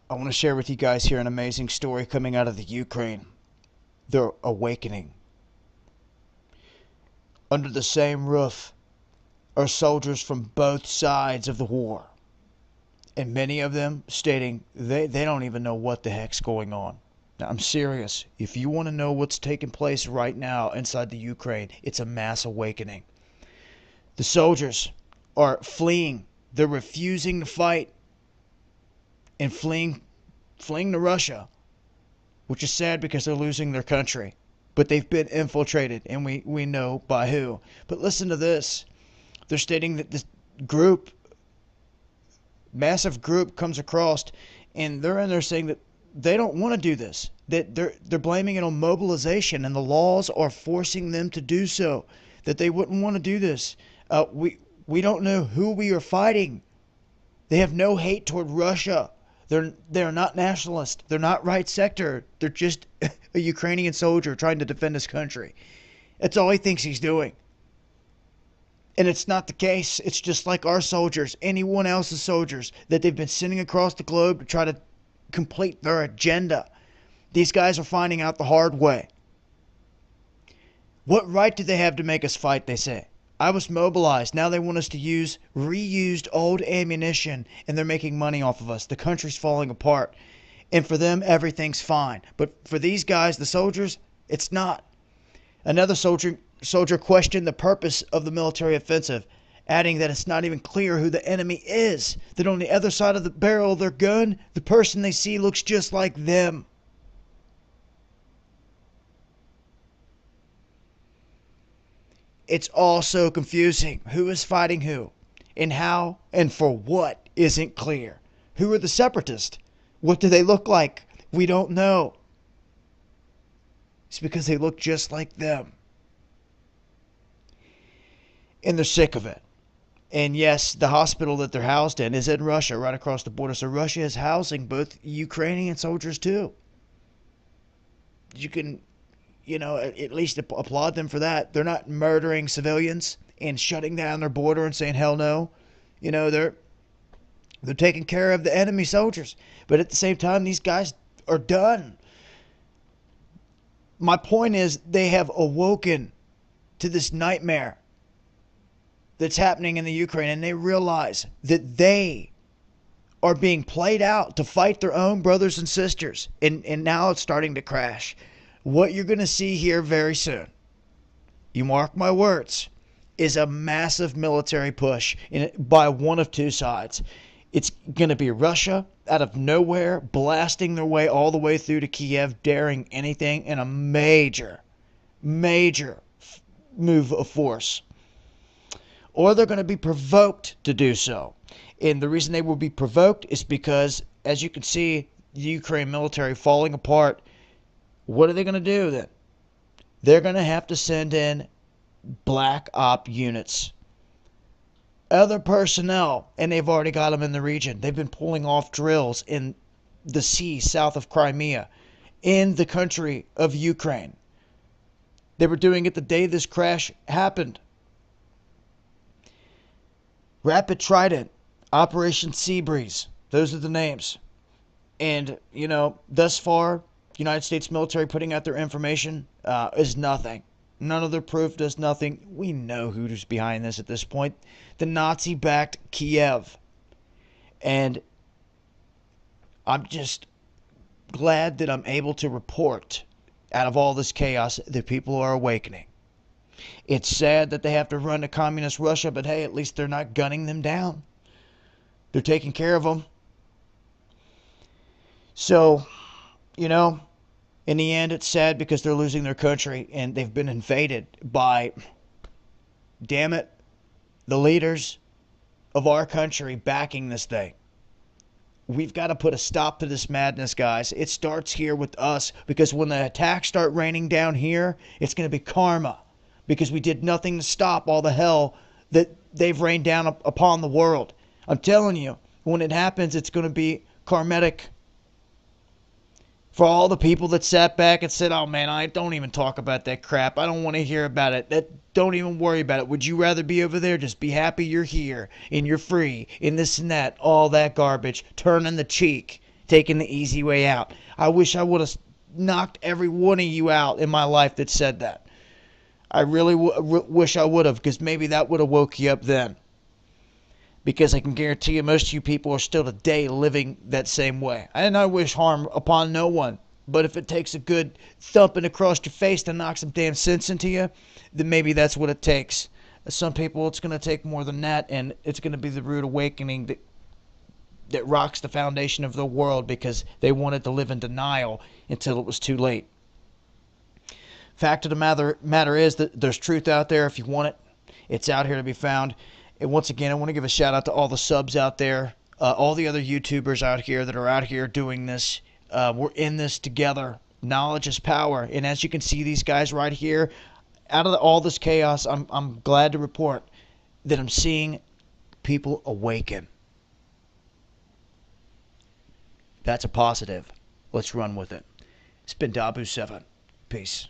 I want to share with you guys here an amazing story coming out of the Ukraine. They're awakening. Under the same roof are soldiers from both sides of the war. And many of them stating they don't even know what the heck's going on. Now, I'm serious. If you want to know what's taking place right now inside the Ukraine, it's a mass awakening. The soldiers are fleeing. They're refusing to fight and fleeing to Russia, which is sad because they're losing their country. But they've been infiltrated, and we know by who. But listen to this. They're stating that this group, massive group, comes across, and they're in there saying that they don't want to do this. That they're blaming it on mobilization, and the laws are forcing them to do so. That they wouldn't want to do this. We don't know who we are fighting. They have no hate toward Russia. They're not nationalist. They're not right sector. They're just a Ukrainian soldier trying to defend his country. That's all he thinks he's doing. And it's not the case. It's just like our soldiers, anyone else's soldiers that they've been sending across the globe to try to complete their agenda. These guys are finding out the hard way. What right do they have to make us fight, they say. I was mobilized. Now they want us to use reused old ammunition, and they're making money off of us. The country's falling apart. And for them, everything's fine. But for these guys, the soldiers, it's not. Another soldier questioned the purpose of the military offensive, adding that it's not even clear who the enemy is. That on the other side of the barrel of their gun, the person they see looks just like them. It's all so confusing. Who is fighting who? And how and for what isn't clear. Who are the separatists? What do they look like? We don't know. It's because they look just like them. And they're sick of it. And yes, the hospital that they're housed in is in Russia, right across the border. So Russia is housing both Ukrainian soldiers too. You can, at least applaud them for that. They're not murdering civilians and shutting down their border and saying hell no. They're taking care of the enemy soldiers. But at the same time, these guys are done. My point is, they have awoken to this nightmare that's happening in the Ukraine, and they realize that they are being played out to fight their own brothers and sisters. And now it's starting to crash. What you're going to see here very soon, you mark my words, is a massive military push by one of two sides. It's going to be Russia out of nowhere, blasting their way all the way through to Kiev, daring anything in a major move of force. Or they're going to be provoked to do so. And the reason they will be provoked is because, as you can see, the Ukraine military falling apart. What are they going to do then? They're going to have to send in black op units. Other personnel, and they've already got them in the region. They've been pulling off drills in the sea south of Crimea, in the country of Ukraine. They were doing it the day this crash happened. Rapid Trident, Operation Seabreeze, those are the names. And, thus far, United States military putting out their information is nothing. None of their proof does nothing. We know who's behind this at this point. The Nazi-backed Kiev. And I'm just glad that I'm able to report out of all this chaos that people are awakening. It's sad that they have to run to communist Russia, but hey, at least they're not gunning them down. They're taking care of them. So, in the end, it's sad because they're losing their country and they've been invaded by, damn it, the leaders of our country backing this thing. We've got to put a stop to this madness, guys. It starts here with us, because when the attacks start raining down here, it's going to be karma, because we did nothing to stop all the hell that they've rained down upon the world. I'm telling you, when it happens, it's going to be karmatic. For all the people that sat back and said, oh man, I don't even talk about that crap. I don't want to hear about it. Don't even worry about it. Would you rather be over there? Just be happy you're here and you're free and this and that. All that garbage. Turning the cheek. taking the easy way out. I wish I would have knocked every one of you out in my life that said that. I really wish I would have, because maybe that would have woke you up then. Because I can guarantee you most of you people are still today living that same way. And I wish harm upon no one. But if it takes a good thumping across your face to knock some damn sense into you, then maybe that's what it takes. Some people, it's going to take more than that, and it's going to be the rude awakening that rocks the foundation of the world, because they wanted to live in denial until it was too late. Fact of the matter is that there's truth out there if you want it. It's out here to be found. And once again, I want to give a shout out to all the subs out there, all the other YouTubers out here that are out here doing this. We're in this together. Knowledge is power. And as you can see, these guys right here, out of all this chaos, I'm glad to report that I'm seeing people awaken. That's a positive. Let's run with it. It's been Dabu7. Peace.